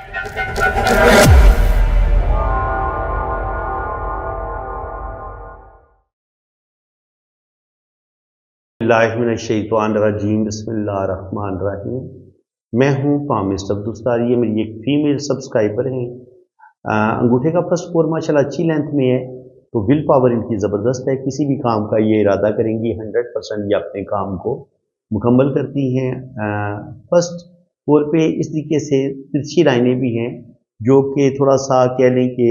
बिस्मिल्लाहिर्रहमानिर्रहीम, बिस्मिल्लाहिर्रहमानिर्रहीम। मैं हूँ पामिस्ट अब्दुस्तार, ये मेरी एक फीमेल सब्सक्राइबर हैं। अंगूठे का फर्स्ट फोर माशाल्लाह अच्छी लेंथ में है, तो विल पावर इनकी ज़बरदस्त है। किसी भी काम का ये इरादा करेंगी 100% ये अपने काम को मुकम्मल करती हैं। फर्स्ट फोर पे इस तरीके से तिरछी लाइनें भी हैं जो कि थोड़ा सा कह लें कि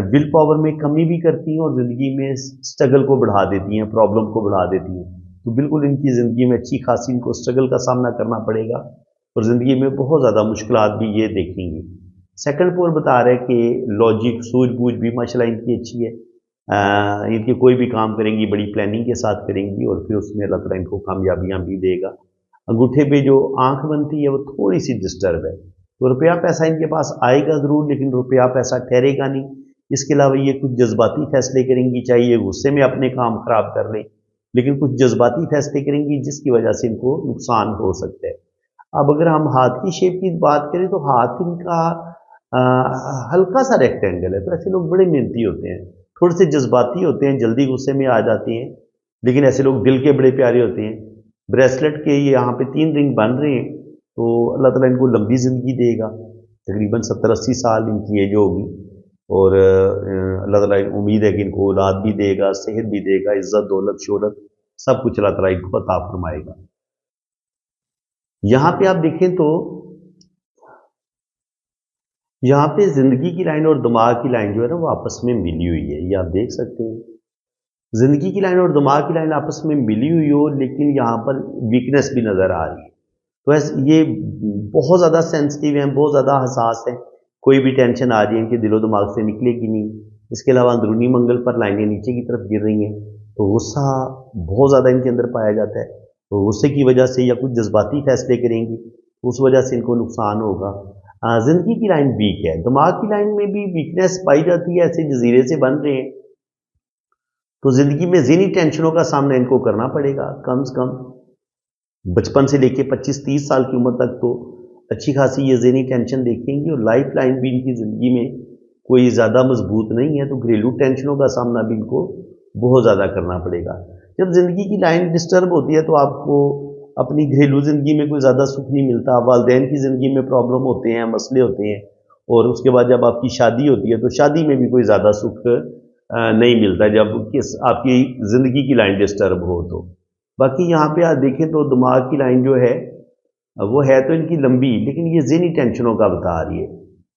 विल पावर में कमी भी करती हैं और ज़िंदगी में स्ट्रगल को बढ़ा देती हैं, प्रॉब्लम को बढ़ा देती हैं। तो बिल्कुल इनकी ज़िंदगी में अच्छी खासी इनको स्ट्रगल का सामना करना पड़ेगा और ज़िंदगी में बहुत ज़्यादा मुश्किलात भी ये देखेंगी। सेकंड पोल बता रहे हैं कि लॉजिक सूझबूझ भी माशाल्लाह इनकी अच्छी है। इनके कोई भी काम करेंगी बड़ी प्लानिंग के साथ करेंगी और फिर उसमें अल्लाह ताला इनको कामयाबियाँ भी देगा। अंगूठे पे जो आँख बनती है वो थोड़ी सी डिस्टर्ब है, तो रुपया पैसा इनके पास आएगा ज़रूर, लेकिन रुपया पैसा ठहरेगा नहीं। इसके अलावा ये कुछ जज्बाती फैसले करेंगी, चाहे ये गुस्से में अपने काम खराब कर लें, लेकिन कुछ जज्बाती फैसले करेंगी जिसकी वजह से इनको नुकसान हो सकता है। अब अगर हम हाथ की शेप की बात करें तो हाथ इनका हल्का सा रेक्टेंगल है, तो ऐसे लोग बड़े मेहनती होते हैं, थोड़े से जज्बाती होते हैं, जल्दी गुस्से में आ जाते हैं, लेकिन ऐसे लोग दिल के बड़े प्यारे होते हैं। ब्रेसलेट के ये यहाँ पे 3 रिंग बन रहे हैं, तो अल्लाह ताला इनको लंबी ज़िंदगी देगा। तकरीबन 70-80 साल इनकी एज होगी और अल्लाह ताला उम्मीद है कि इनको औलाद भी देगा, सेहत भी देगा, इज्जत दौलत शोहरत सब कुछ अल्लाह ताला इनको अता फरमाएगा। यहाँ पे आप देखें तो यहाँ पे जिंदगी की लाइन और दिमाग की लाइन जो है ना वो आपस में मिली हुई है, ये आप देख सकते हैं। जिंदगी की लाइन और दिमाग की लाइन आपस में मिली हुई हो, लेकिन यहाँ पर वीकनेस भी नजर आ रही है। तो ऐसे ये बहुत ज़्यादा सेंसिटिव हैं, बहुत ज़्यादा हसास हैं। कोई भी टेंशन आ रही है इनके दिलो दिमाग से निकलेगी नहीं। इसके अलावा अंदरूनी मंगल पर लाइनें नीचे की तरफ गिर रही हैं, तो गुस्सा बहुत ज़्यादा इनके अंदर पाया जाता है। तो गुस्से की वजह से या कुछ जज्बाती फैसले करेंगी, तो उस वजह से इनको नुकसान होगा। जिंदगी की लाइन वीक है, दिमाग की लाइन में भी वीकनेस पाई जाती है। ऐसे जजीरे से बन रहे हैं, तो जिंदगी में ज़हनी टेंशनों का सामना इनको करना पड़ेगा। कम से कम बचपन से लेके 25-30 साल की उम्र तक तो अच्छी खासी ये ज़हनी टेंशन देखेंगी और लाइफ लाइन भी इनकी ज़िंदगी में कोई ज़्यादा मजबूत नहीं है, तो घरेलू टेंशनों का सामना भी इनको बहुत ज़्यादा करना पड़ेगा। जब ज़िंदगी की लाइन डिस्टर्ब होती है तो आपको अपनी घरेलू ज़िंदगी में कोई ज़्यादा सुख नहीं मिलता। वालिदैन की ज़िंदगी में प्रॉब्लम होते हैं, मसले होते हैं, और उसके बाद जब आपकी शादी होती है तो शादी में भी कोई ज़्यादा सुख नहीं मिलता जब आपकी ज़िंदगी की लाइन डिस्टर्ब हो। तो बाकी यहाँ पे आप देखें तो दिमाग की लाइन जो है वो है तो इनकी लंबी, लेकिन ये ज़हनी टेंशनों का बता रही है।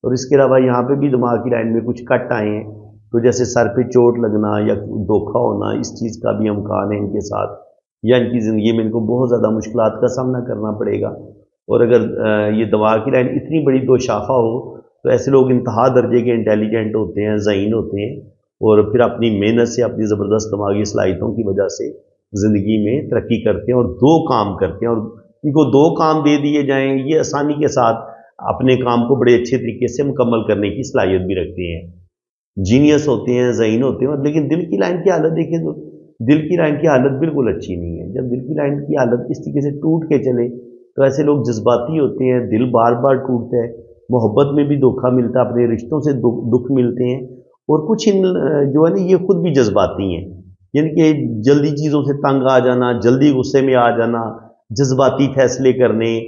और इसके अलावा यहाँ पे भी दिमाग की लाइन में कुछ कट आए हैं, तो जैसे सर पे चोट लगना या धोखा होना, इस चीज़ का भी इम्कान है इनके साथ, या इनकी ज़िंदगी में इनको बहुत ज़्यादा मुश्किलात का सामना करना पड़ेगा। और अगर ये दिमाग की लाइन इतनी बड़ी दो शाखा हो तो ऐसे लोग इंतहा दर्जे के इंटेलिजेंट होते हैं, ज़हीन होते हैं, और फिर अपनी मेहनत से, अपनी ज़बरदस्त दिमागी सलाहियतों की वजह से ज़िंदगी में तरक्की करते हैं और दो काम करते हैं। और इनको दो काम दे दिए जाएं, ये आसानी के साथ अपने काम को बड़े अच्छे तरीके से मुकम्मल करने की सलाहियत भी रखते हैं। जीनियस होते हैं, ज़हीन होते हैं। लेकिन दिल की लाइन की हालत देखें तो दिल की लाइन की हालत बिल्कुल अच्छी नहीं है। जब दिल की लाइन की हालत इस तरीके से टूट के चले तो ऐसे लोग जज्बाती होते हैं, दिल बार बार टूटता है, मोहब्बत में भी धोखा मिलता है, अपने रिश्तों से दुख मिलते हैं। और कुछ इन जो है ना ये खुद भी जज्बाती हैं, यानी कि जल्दी चीज़ों से तंग आ जाना, जल्दी गुस्से में आ जाना, जज्बाती फैसले करने,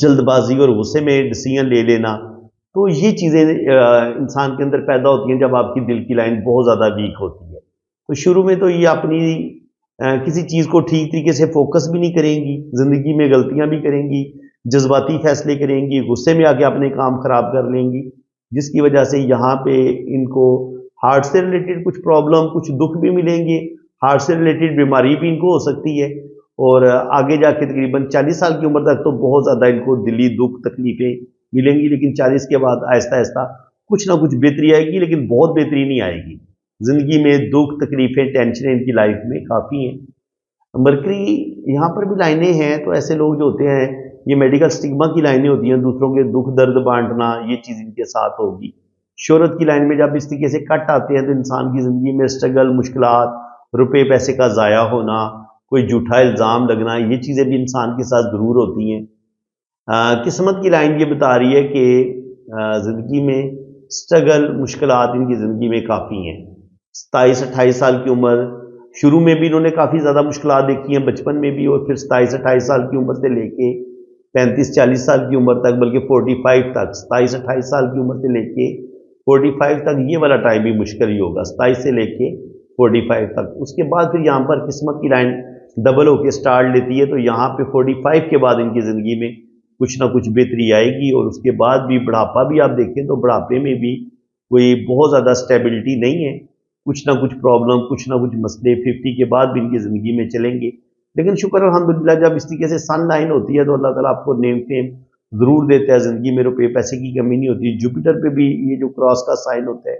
जल्दबाजी और गुस्से में डिसीजन ले लेना। तो ये चीज़ें इंसान के अंदर पैदा होती हैं जब आपकी दिल की लाइन बहुत ज़्यादा वीक होती है। तो शुरू में तो ये अपनी किसी चीज़ को ठीक तरीके से फोकस भी नहीं करेंगी, ज़िंदगी में गलतियां भी करेंगी, जज्बाती फैसले करेंगी, गुस्से में आके अपने काम खराब कर लेंगी, जिसकी वजह से यहाँ पे इनको हार्ट से रिलेटेड कुछ प्रॉब्लम, कुछ दुख भी मिलेंगे। हार्ट से रिलेटेड बीमारी भी इनको हो सकती है, और आगे जाके तकरीबन 40 साल की उम्र तक तो बहुत ज़्यादा इनको दिली दुख तकलीफें मिलेंगी। लेकिन 40 के बाद आहिस्ता आहिस्ता कुछ ना कुछ बेहतरी आएगी, लेकिन बहुत बेहतरी नहीं आएगी। ज़िंदगी में दुख तकलीफें टेंशनें इनकी लाइफ में काफ़ी हैं। मरकरी यहाँ पर भी लाइनें हैं, तो ऐसे लोग जो होते हैं ये मेडिकल स्टिग्मा की लाइनें होती हैं, दूसरों के दुख दर्द बांटना, ये चीज़ इनके साथ होगी। शोहरत की लाइन में जब इस तरीके से कट आते हैं तो इंसान की ज़िंदगी में स्ट्रगल, मुश्किलात, रुपए पैसे का ज़ाया होना, कोई झूठा इल्ज़ाम लगना, ये चीज़ें भी इंसान के साथ ज़रूर होती हैं। قسمت کی لائن یہ بتا رہی ہے کہ زندگی میں سٹرگل مشکلات ان کی زندگی میں کافی ہیں. 27-28 سال کی عمر، شروع میں بھی انہوں نے کافی زیادہ مشکلات دیکھی ہیں، بچپن میں بھی، اور پھر 27-28 سال کی عمر سے لے کے 35-40 سال کی عمر تک، بلکہ 45 تک، 27-28 سال کی عمر سے لے کے 45 تک یہ والا ٹائم بھی مشکل ہی ہوگا، 27 سے لے کے 45 تک. اس کے بعد پھر یہاں پر قسمت کی لائن ڈبل ہو کے سٹارٹ لیتی ہے، تو یہاں پہ 45 کے بعد ان کی زندگی میں کچھ نہ کچھ بہتری آئے گی. اور اس کے بعد بھی بڑھاپا بھی آپ دیکھیں تو بڑھاپے میں بھی کوئی بہت زیادہ سٹیبلٹی نہیں ہے، کچھ نہ کچھ پرابلم، کچھ نہ کچھ مسئلے 50 کے بعد بھی ان کی زندگی میں چلیں گے. لیکن شکر الحمدللہ جب اس طریقے سے سن لائن ہوتی ہے تو اللہ تعالیٰ آپ کو نیم فیم ضرور دیتا ہے، زندگی میں روپے پیسے کی کمی نہیں ہوتی. جوپیٹر پہ بھی یہ جو کراس کا سائن ہوتا ہے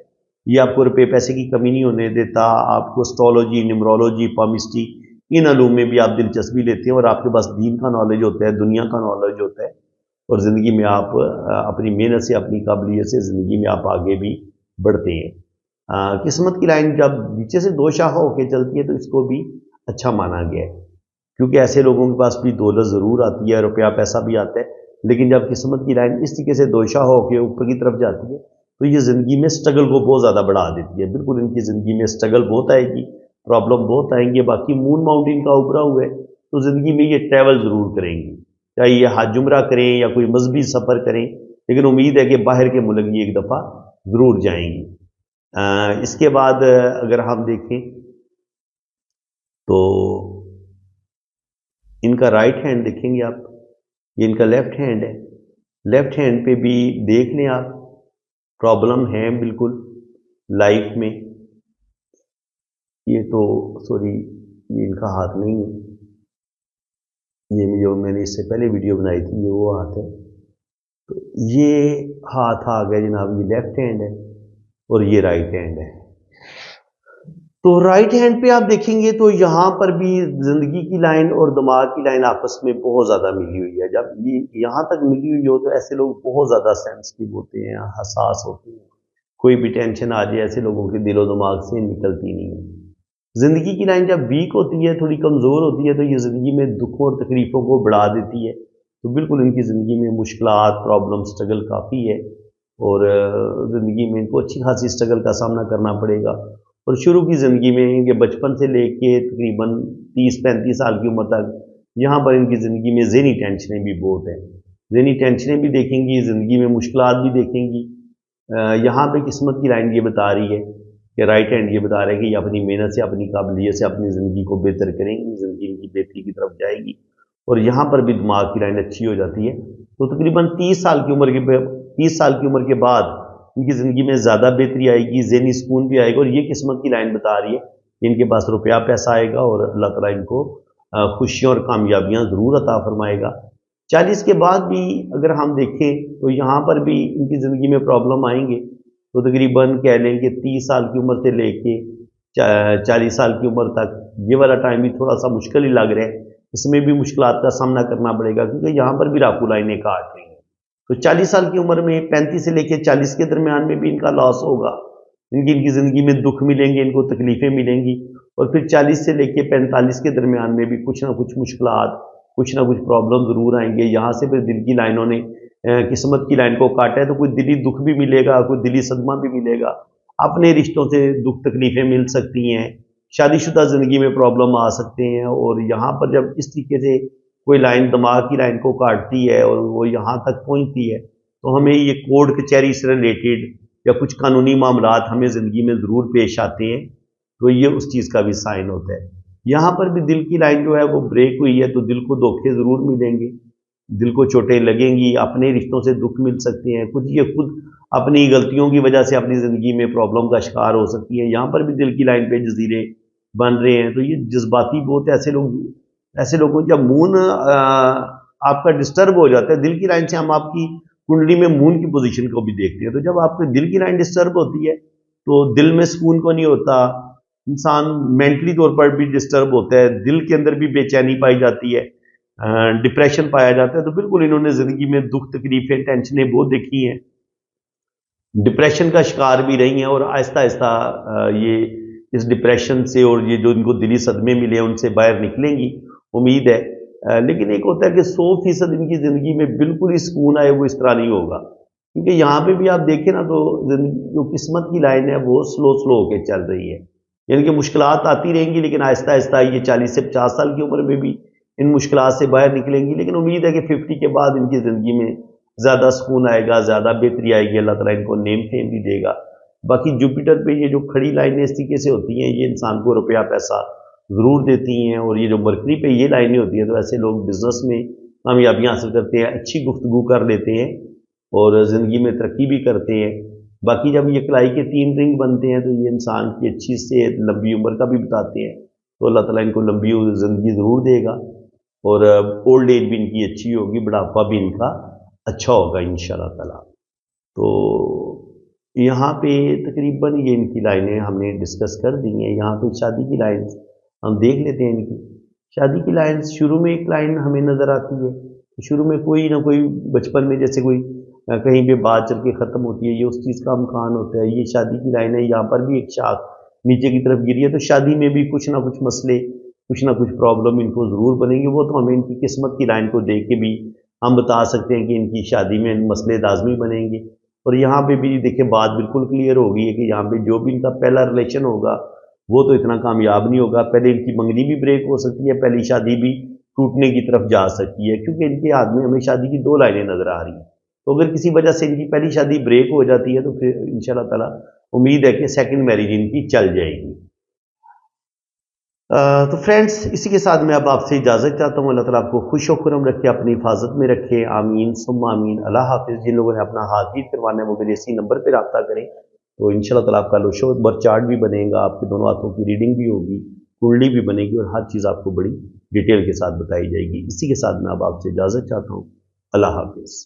یہ آپ کو روپے پیسے کی کمی نہیں ہونے دیتا. آپ کو اسٹرالوجی، نیمرولوجی، پامسٹری، ان علوم میں بھی آپ دلچسپی لیتے ہیں اور آپ کے پاس دین کا نالج ہوتا ہے، دنیا کا نالج ہوتا ہے، اور زندگی میں آپ اپنی محنت سے، اپنی قابلیت سے زندگی میں آپ آگے بھی بڑھتے ہیں. قسمت کی لائن جب نیچے سے دو شاخہ ہو کے چلتی ہے تو اس کو بھی اچھا مانا گیا ہے، کیونکہ ایسے لوگوں کے پاس بھی دولت ضرور آتی ہے، روپیہ پیسہ بھی آتا ہے، لیکن جب قسمت کی لائن اس طریقے سے دو شاخہ ہو کے اوپر کی طرف جاتی ہے تو یہ زندگی میں سٹرگل کو بہت زیادہ بڑھا دیتی ہے. بالکل ان کی زندگی میں سٹرگل بہت آئے گی، پرابلم بہت آئیں گے. باقی مون ماؤنٹین کا ابھرا ہوا ہے تو زندگی میں یہ ٹریول ضرور کریں گی، چاہے یہ حج عمرہ کریں یا کوئی مذہبی سفر کریں، لیکن امید ہے کہ باہر کے ملک یہ ایک دفعہ ضرور جائیں گی. اس کے بعد اگر ہم دیکھیں تو ان کا رائٹ ہینڈ دیکھیں گے آپ، یہ ان کا لیفٹ ہینڈ ہے. لیفٹ ہینڈ پہ بھی دیکھ لیں آپ، پرابلم ہے بالکل لائف میں. یہ تو سوری یہ ان کا ہاتھ نہیں ہے، یہ جو میں نے اس سے پہلے ویڈیو بنائی تھی یہ وہ ہاتھ ہے. تو یہ ہاتھ آ گیا جناب، یہ لیفٹ ہینڈ ہے اور یہ رائٹ ہینڈ ہے. تو رائٹ ہینڈ پہ آپ دیکھیں گے تو یہاں پر بھی زندگی کی لائن اور دماغ کی لائن آپس میں بہت زیادہ ملی ہوئی ہے. جب یہ یہاں تک ملی ہوئی ہو تو ایسے لوگ بہت زیادہ سینسٹیو ہوتے ہیں، حساس ہوتے ہیں. کوئی بھی ٹینشن آ جائے ایسے لوگوں کے دل و دماغ سے نکلتی نہیں ہے. زندگی کی لائن جب ویک ہوتی ہے، تھوڑی کمزور ہوتی ہے، تو یہ زندگی میں دکھوں اور تکلیفوں کو بڑھا دیتی ہے. تو بالکل ان کی زندگی میں مشکلات، پرابلم، سٹرگل کافی ہے، اور زندگی میں ان کو اچھی خاصی سٹرگل کا سامنا کرنا پڑے گا. اور شروع کی زندگی میں ان کے بچپن سے لے کے تقریباً 30-35 سال کی عمر تک یہاں پر ان کی زندگی میں ذہنی ٹینشنیں بھی بہت ہیں. ذہنی ٹینشنیں بھی دیکھیں گی، زندگی میں مشکلات بھی دیکھیں گی. یہاں پہ قسمت کی لائن یہ بتا رہی ہے کہ رائٹ ہینڈ یہ بتا رہا ہے کہ یہ اپنی محنت سے، اپنی قابلیت سے اپنی زندگی کو بہتر کریں گی، زندگی کی بہتری کی طرف جائے گی. اور یہاں پر بھی دماغ کی لائن اچھی ہو جاتی ہے تو تقریباً 30 سال کی عمر کے بعد ان کی زندگی میں زیادہ بہتری آئے گی، ذہنی سکون بھی آئے گا. اور یہ قسمت کی لائن بتا رہی ہے کہ ان کے پاس روپیہ پیسہ آئے گا اور اللہ تعالیٰ ان کو خوشیاں اور کامیابیاں ضرور عطا فرمائے گا. 40 کے بعد بھی اگر ہم دیکھیں تو یہاں پر بھی ان کی زندگی میں پرابلم آئیں گے. تو تقریباً کہہ لیں کہ 30 سال کی عمر سے لے کے 40 سال کی عمر تک یہ والا ٹائم بھی تھوڑا سا مشکل ہی لگ رہا ہے. اس میں بھی مشکلات کا سامنا کرنا پڑے گا کیونکہ یہاں پر بھی راکو لائنیں کاٹ رہی ہیں. تو 40 سال کی عمر میں 35 سے لے کے 40 کے درمیان میں بھی ان کا لاس ہوگا. ان کی زندگی میں دکھ ملیں گے، ان کو تکلیفیں ملیں گی. اور پھر 40 سے لے کے 45 کے درمیان میں بھی کچھ نہ کچھ مشکلات، کچھ نہ کچھ پرابلم ضرور آئیں گے. یہاں سے پھر دل کی لائنوں نے قسمت کی لائن کو کاٹا ہے تو کوئی دلی دکھ بھی ملے گا، کوئی دلی صدمہ بھی ملے گا. اپنے رشتوں سے دکھ تکلیفیں مل سکتی ہیں، شادی شدہ زندگی میں پرابلم آ سکتے ہیں. اور یہاں پر جب اس طریقے سے کوئی لائن دماغ کی لائن کو کاٹتی ہے اور وہ یہاں تک پہنچتی ہے تو ہمیں یہ کورٹ کچہری سے ریلیٹڈ یا کچھ قانونی معاملات ہمیں زندگی میں ضرور پیش آتے ہیں. تو یہ اس چیز کا بھی سائن ہوتا ہے. یہاں پر بھی دل کی لائن جو ہے وہ بریک ہوئی ہے تو دل کو دھوکے ضرور ملیں گے، دل کو چوٹیں لگیں گی، اپنے رشتوں سے دکھ مل سکتے ہیں. کچھ یہ خود اپنی غلطیوں کی وجہ سے اپنی زندگی میں پرابلم کا شکار ہو سکتی ہیں. یہاں پر بھی دل کی لائن پہ جزیرے بن رہے ہیں. تو یہ جذباتی بہت ایسے لوگوں جب مون آپ کا ڈسٹرب ہو جاتا ہے دل کی لائن سے، ہم آپ کی کنڈلی میں مون کی پوزیشن کو بھی دیکھتے ہیں. تو جب آپ کے دل کی لائن ڈسٹرب ہوتی ہے تو دل میں سکون کو نہیں ہوتا، انسان مینٹلی طور پر بھی ڈسٹرب ہوتا ہے، دل کے اندر بھی بے چینی پائی جاتی ہے، ڈپریشن پایا جاتا ہے. تو بالکل انہوں نے زندگی میں دکھ تکلیفیں ٹینشنیں بہت دیکھی ہیں، ڈپریشن کا شکار بھی رہی ہیں. اور آہستہ آہستہ یہ اس ڈپریشن سے اور یہ جو ان کو دلی صدمے ملے ہیں ان سے باہر نکلیں گی. امید ہے लेकिन एक होता है कि 100% इनकी ज़िंदगी में बिल्कुल ही सुकून आए, वो इस तरह नहीं होगा, क्योंकि यहाँ पे भी आप देखें ना तो जो किस्मत की लाइन है वो स्लो स्लो होके चल रही है। यानी कि मुश्किलात आती रहेंगी, लेकिन आहिस्ता आहिस्ता ये 40 से 50 साल की उम्र में भी इन मुश्किलात से बाहर निकलेंगी। लेकिन उम्मीद है कि 50 के बाद इनकी ज़िंदगी में ज़्यादा सुकून आएगा, ज़्यादा बेहतरी आएगी, अल्लाह ताला इनको नेम फेम भी देगा। बाकी जुपिटर पे ये जो खड़ी लाइनें इस तरीके से होती हैं, ये इंसान को रुपया पैसा ज़रूर देती हैं। और ये जो मरकरी पे ये लाइनें होती हैं, तो ऐसे लोग बिज़नेस में कामयाबियाँ हासिल करते हैं, अच्छी गुफ्तगू कर लेते हैं और ज़िंदगी में तरक्की भी करते हैं। बाकी जब ये कलाई के 3 रिंग बनते हैं, तो ये इंसान की अच्छी सेहत, लंबी उम्र का भी बताते हैं। तो अल्लाह ताला इनको लंबी ज़िंदगी ज़रूर देगा और ओल्ड एज भी इनकी अच्छी होगी, बुढ़ापा भी इनका अच्छा होगा इंशाअल्लाह ताला। तो यहाँ पे तकरीबन ये इनकी लाइनें हमने डिस्कस कर दी हैं। यहाँ पे शादी की लाइन हम देख लेते हैं इनकी। शादी की लाइन शुरू में एक लाइन हमें नज़र आती है, शुरू में कोई ना कोई बचपन में जैसे कोई कहीं पे बात चल के ख़त्म होती है, ये उस चीज़ का इम्कान होता है। ये शादी की लाइन है, यहाँ पर भी एक शाख नीचे की तरफ गिरी है, तो शादी में भी कुछ ना कुछ मसले, कुछ ना कुछ प्रॉब्लम इनको ज़रूर बनेंगे। वो तो हमें इनकी किस्मत की लाइन को देख के भी हम बता सकते हैं कि इनकी शादी में मसले लाजमी बनेंगे। और यहाँ पे भी देखिए बात बिल्कुल क्लियर हो गई है कि यहाँ पे जो भी इनका पहला रिलेशन होगा वो तो इतना कामयाब नहीं होगा। पहले इनकी मंगनी भी ब्रेक हो सकती है, पहली शादी भी टूटने की तरफ जा सकती है, क्योंकि इनके हाथ में हमें शादी की 2 लाइनें नज़र आ रही हैं। तो अगर किसी वजह से इनकी पहली शादी ब्रेक हो जाती है, तो फिर इंशाल्लाह ताला उम्मीद है कि सेकंड मैरिज इनकी चल जाएगी। तो फ्रेंड्स, इसी के साथ मैं अब आपसे इजाज़त चाहता हूँ। अल्लाह ताला आपको खुश व खुर्रम रखे, अपनी हिफाजत में रखे, आमीन सुम्मा आमीन। अल्लाह हाफ़िज़। जिन लोगों ने अपना हाथ जीत करवाना है वो मेरे इसी नंबर पर रब्ता करें, तो इंशाल्लाह ताला आपका लोशो बर चार्ट भी बनेगा, आपके दोनों हाथों की रीडिंग भी होगी, कुंडली भी बनेगी और हर चीज़ आपको बड़ी डिटेल के साथ बताई जाएगी। इसी के साथ मैं अब आपसे इजाज़त चाहता हूँ। अल्लाह हाफ़िज़।